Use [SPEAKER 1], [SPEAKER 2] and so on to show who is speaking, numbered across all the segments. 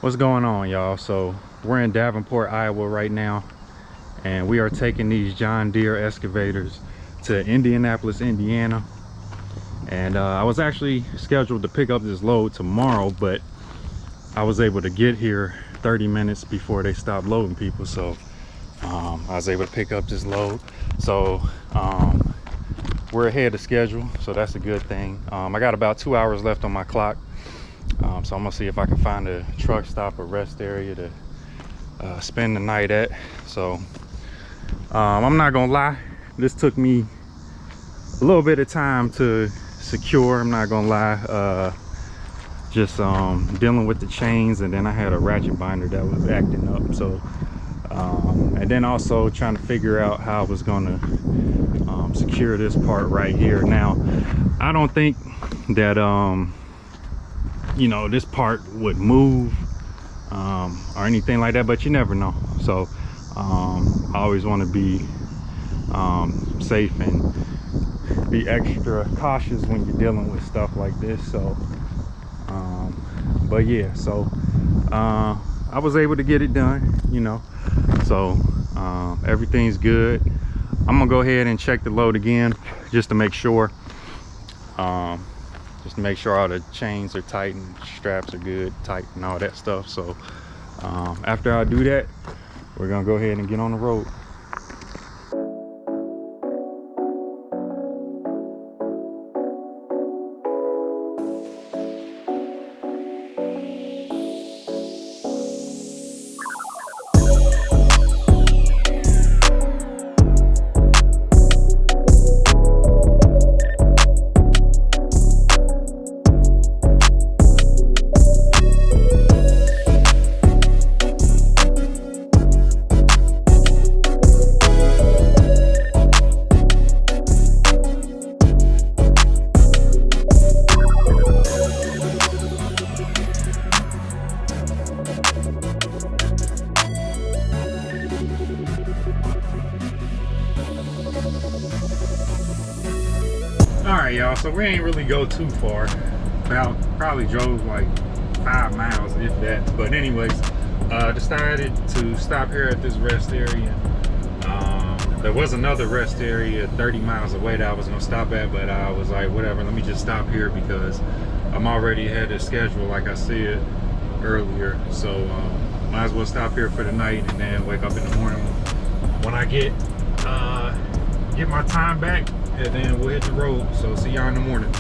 [SPEAKER 1] What's going on, y'all? So we're in Davenport, Iowa right now, and we are taking these John Deere excavators to Indianapolis, Indiana. And I was actually scheduled to pick up this load tomorrow, but I was able to get here 30 minutes before they stopped loading people, so I was able to pick up this load. So we're ahead of schedule, so that's a good thing. I got about 2 hours left on my clock. So I'm gonna see if I can find a truck stop or rest area to spend the night at. So I'm not gonna lie, this took me a little bit of time to secure. I'm not gonna lie, just dealing with the chains, and then I had a ratchet binder that was acting up. So and then also trying to figure out how I was gonna secure this part right here. Now I don't think that you know, this part would move or anything like that, but you never know. So I always want to be safe and be extra cautious when you're dealing with stuff like this. So but yeah, so I was able to get it done, you know, so everything's good. I'm gonna go ahead and check the load again just to make sure, just to make sure all the chains are tight and straps are good, tight and all that stuff. So after I do that, we're gonna go ahead and get on the road. Alright, y'all, so we ain't really go too far. Probably drove like 5 miles, if that. But anyways, decided to stop here at this rest area. There was another rest area 30 miles away that I was gonna stop at, but I was like, whatever, let me just stop here because I'm already ahead of schedule, like I said earlier. So might as well stop here for the night and then wake up in the morning when I get my time back, and then we'll hit the road. So see y'all in the morning.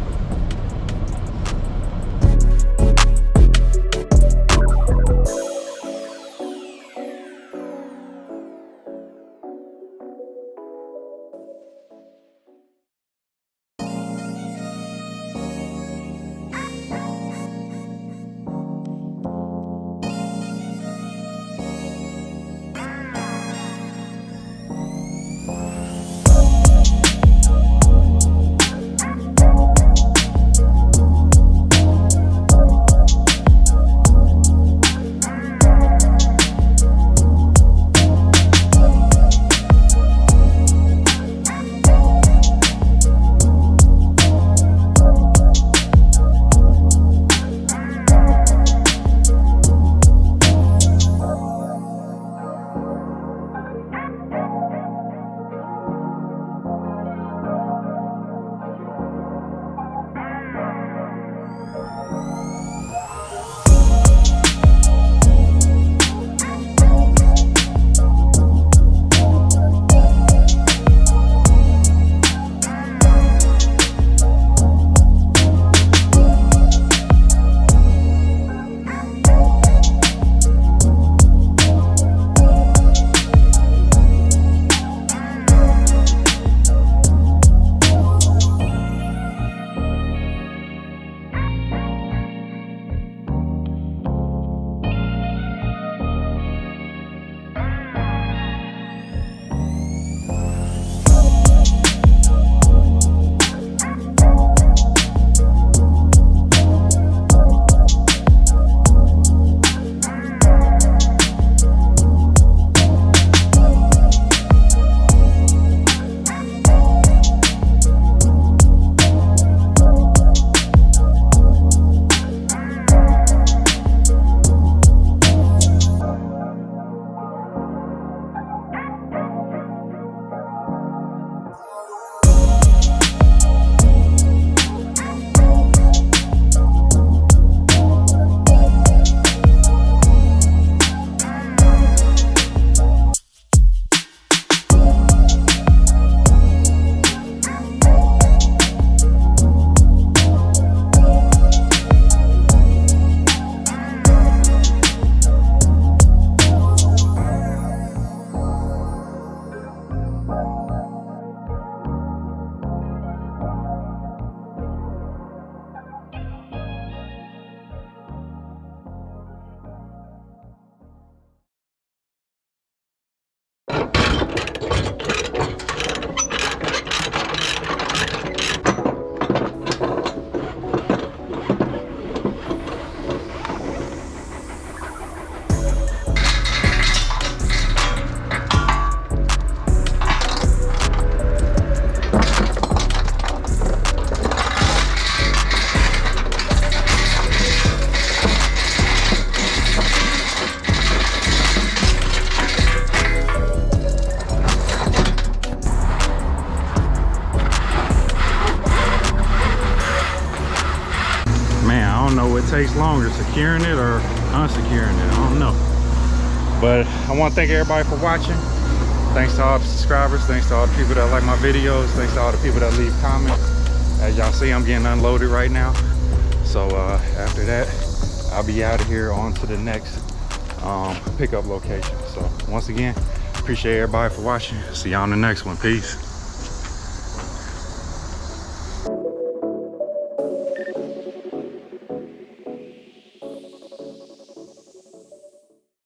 [SPEAKER 1] takes longer, securing it or unsecuring it. I don't know. But I want to thank everybody for watching. Thanks to all the subscribers. Thanks to all the people that like my videos. Thanks to all the people that leave comments. As y'all see, I'm getting unloaded right now. So after that, I'll be out of here on to the next pickup location. So once again, appreciate everybody for watching. See y'all on the next one. Peace.